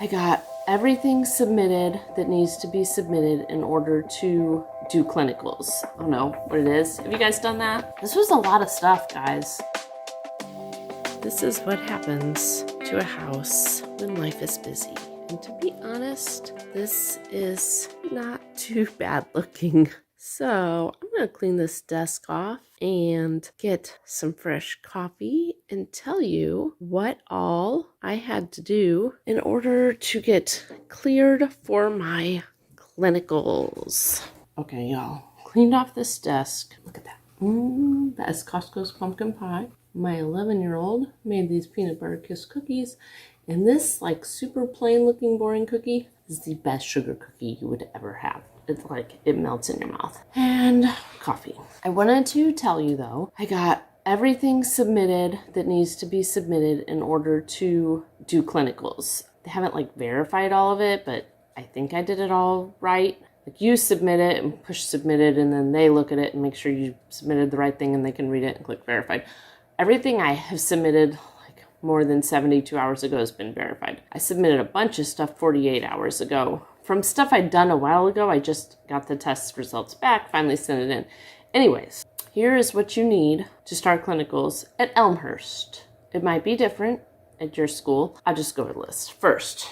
I got everything submitted that needs to be submitted in order to do clinicals. I don't know what it is. Have you guys done that? This was a lot of stuff, guys. This is what happens to a house when life is busy. And to be honest, this is not too bad looking. So I'm going to clean this desk off and get some fresh coffee and tell you what all I had to do in order to get cleared for my clinicals. Okay, y'all. Cleaned off this desk. Look at that. That is Costco's pumpkin pie. My 11-year-old made these peanut butter kiss cookies. And this, like, super plain looking boring cookie is the best sugar cookie you would ever have. It's like, it melts in your mouth. And coffee. I wanted to tell you though, I got everything submitted that needs to be submitted in order to do clinicals. They haven't like verified all of it, but I think I did it all right. Like you submit it and push submitted, and then they look at it and make sure you submitted the right thing, and they can read it and click verified. Everything I have submitted like more than 72 hours ago has been verified. I submitted a bunch of stuff 48 hours ago. From stuff I'd done a while ago, I just got the test results back, finally sent it in. Anyways, here is what you need to start clinicals at Elmhurst. It might be different at your school. I'll just go over the list. First,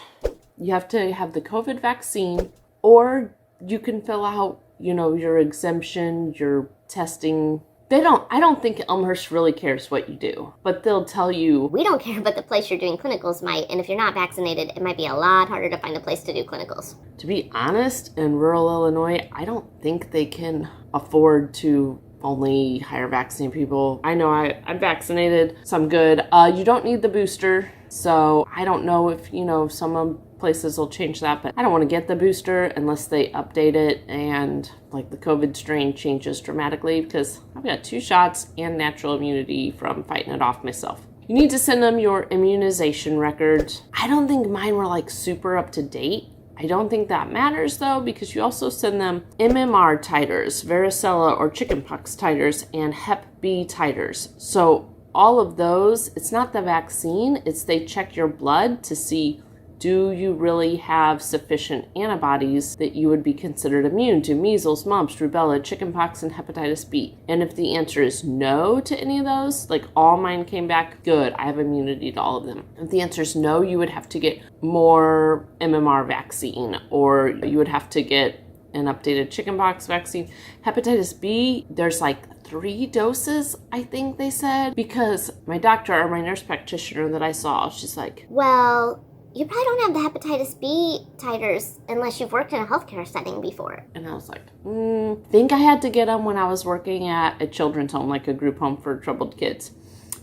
you have to have the COVID vaccine, or you can fill out, your exemption, your testing. I don't think Elmhurst really cares what you do, but they'll tell you, we don't care, but the place you're doing clinicals might, and if you're not vaccinated, it might be a lot harder to find a place to do clinicals. To be honest, in rural Illinois, I don't think they can afford to only hire vaccinated people. I know I'm vaccinated, so I'm good. You don't need the booster, so I don't know if, some places will change that, but I don't want to get the booster unless they update it and like the COVID strain changes dramatically, because I've got 2 shots and natural immunity from fighting it off myself. You need to send them your immunization records. I don't think mine were like super up to date. I don't think that matters though, because you also send them MMR titers, varicella or chickenpox titers, and Hep B titers. So all of those, it's not the vaccine, it's they check your blood to see, do you really have sufficient antibodies that you would be considered immune to measles, mumps, rubella, chickenpox, and hepatitis B? And if the answer is no to any of those, like all mine came back good, I have immunity to all of them. If the answer is no, you would have to get more MMR vaccine, or you would have to get an updated chickenpox vaccine. Hepatitis B, there's like 3 doses, I think they said, because my doctor or my nurse practitioner that I saw, she's like, well, you probably don't have the hepatitis B titers unless you've worked in a healthcare setting before. And I was like, I think I had to get them when I was working at a children's home, like a group home for troubled kids.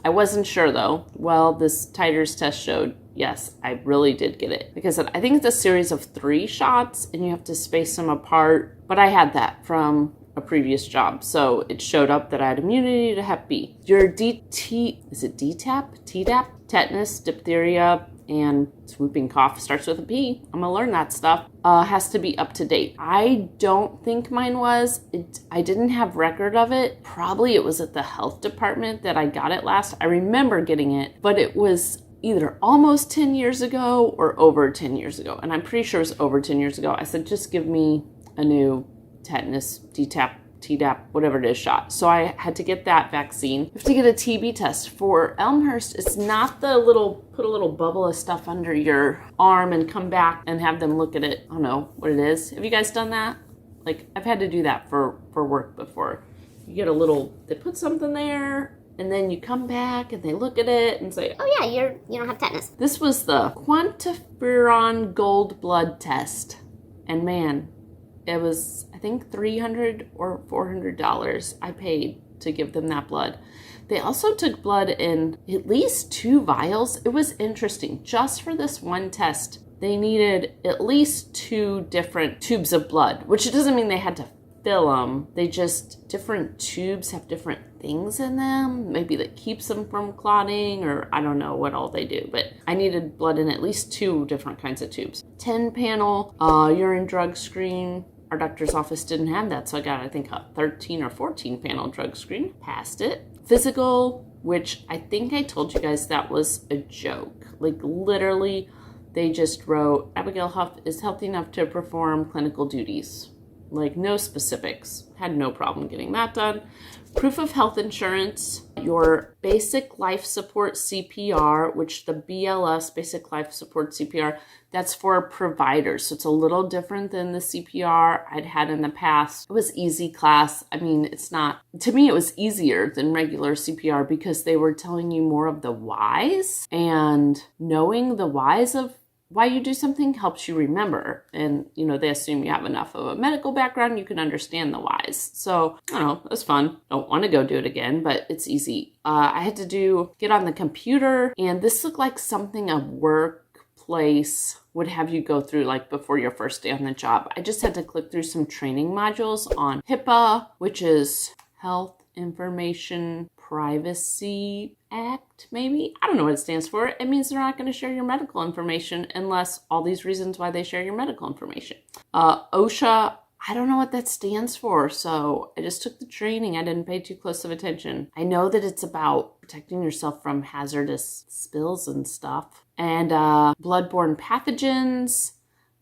I wasn't sure though. Well, this titers test showed, yes, I really did get it. Because I think it's a series of 3 shots and you have to space them apart. But I had that from a previous job. So it showed up that I had immunity to Hep B. Your DTaP? Tetanus, diphtheria, and whooping cough starts with a P. I'm gonna learn that stuff. Has to be up to date. I don't think mine was. I didn't have record of it. Probably it was at the health department that I got it last. I remember getting it, but it was either almost 10 years ago or over 10 years ago. And I'm pretty sure it was over 10 years ago. I said, just give me a new tetanus, DTaP, TDAP, whatever it is, shot. So I had to get that vaccine. You have to get a TB test. For Elmhurst, it's not the put a little bubble of stuff under your arm and come back and have them look at it. I don't know what it is. Have you guys done that? Like, I've had to do that for work before. You get they put something there, and then you come back and they look at it and say, oh yeah, you don't have tetanus. This was the quantiferon gold blood test. And man, it was, I think, $300 or $400 I paid to give them that blood. They also took blood in at least 2 vials. It was interesting. Just for this one test, they needed at least 2 different tubes of blood, which doesn't mean they had to fill them. Different tubes have different things in them. Maybe that keeps them from clotting, or I don't know what all they do. But I needed blood in at least 2 different kinds of tubes. 10-panel urine drug screen. Our doctor's office didn't have that, so I got, I think, a 13 or 14 panel drug screen. Passed it. Physical, which I think I told you guys that was a joke. Like, literally, they just wrote, Abigail Huff is healthy enough to perform clinical duties. Like, no specifics. Had no problem getting that done. Proof of health insurance, your basic life support CPR, which the BLS, basic life support CPR, that's for providers. So it's a little different than the CPR I'd had in the past. It was easy class. I mean, it's not, to me, it was easier than regular CPR because they were telling you more of the whys, and knowing the whys of why you do something helps you remember. And, you know, they assume you have enough of a medical background, you can understand the whys. So, I don't know, it was fun. Don't want to go do it again, but it's easy. I had to get on the computer, and this looked like something a workplace would have you go through like before your first day on the job. I just had to click through some training modules on HIPAA, which is Health Information Privacy Act, maybe? I don't know what it stands for. It means they're not going to share your medical information unless all these reasons why they share your medical information. OSHA, I don't know what that stands for, so I just took the training. I didn't pay too close of attention. I know that it's about protecting yourself from hazardous spills and stuff. And bloodborne pathogens,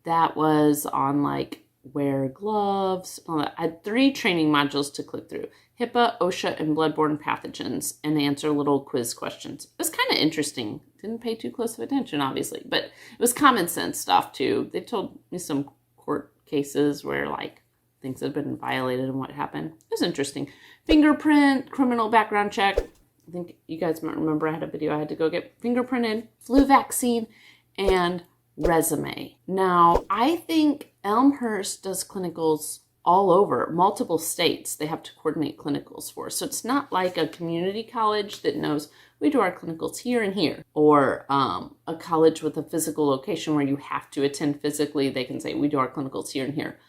that was on like wear gloves. I had 3 training modules to click through. HIPAA, OSHA, and bloodborne pathogens, and answer little quiz questions. It was kind of interesting. Didn't pay too close of attention, obviously, but it was common sense stuff too. They told me some court cases where like things had been violated and what happened. It was interesting. Fingerprint, criminal background check. I think you guys might remember I had a video I had to go get fingerprinted, flu vaccine, and resume. Now, I think Elmhurst does clinicals all over, multiple states they have to coordinate clinicals for. So it's not like a community college that knows we do our clinicals here and here, or a college with a physical location where you have to attend physically. They can say we do our clinicals here and here.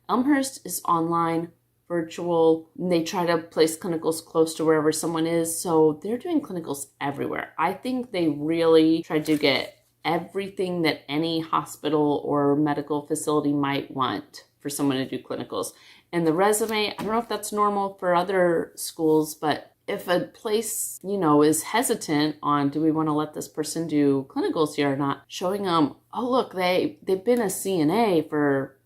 Elmhurst is online, virtual, and they try to place clinicals close to wherever someone is. So they're doing clinicals everywhere. I think they really tried to get everything that any hospital or medical facility might want for someone to do clinicals. And the resume, I don't know if that's normal for other schools, but if a place, you know, is hesitant on, do we want to let this person do clinicals here or not, showing them, oh, look, they've been a CNA for,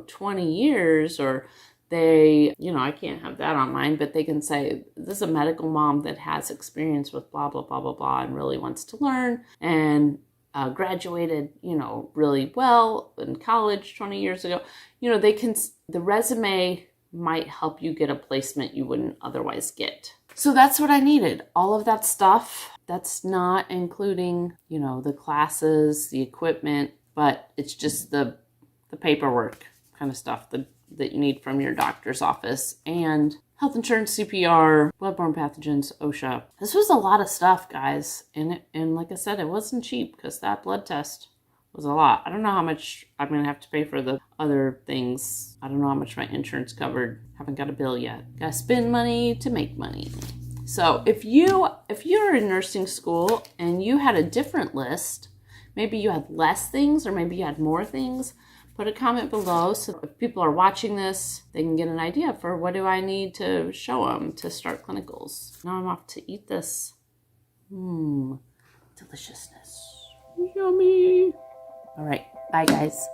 20 years, or they, I can't have that on mine, but they can say, this is a medical mom that has experience with blah, blah, blah, blah, blah, and really wants to learn, and graduated, really well in college 20 years ago. The resume might help you get a placement you wouldn't otherwise get. So that's what I needed. All of that stuff. That's not including, the classes, the equipment, but it's just the paperwork kind of stuff that you need from your doctor's office, and health insurance, CPR, bloodborne pathogens, OSHA. This was a lot of stuff, guys. And like I said, it wasn't cheap because that blood test was a lot. I don't know how much I'm going to have to pay for the other things. I don't know how much my insurance covered. Haven't got a bill yet. Got to spend money to make money. So if you're in nursing school and you had a different list, maybe you had less things or maybe you had more things, put a comment below so if people are watching this, they can get an idea for what do I need to show them to start clinicals. Now I'm off to eat this. Deliciousness. Yummy. All right. Bye, guys.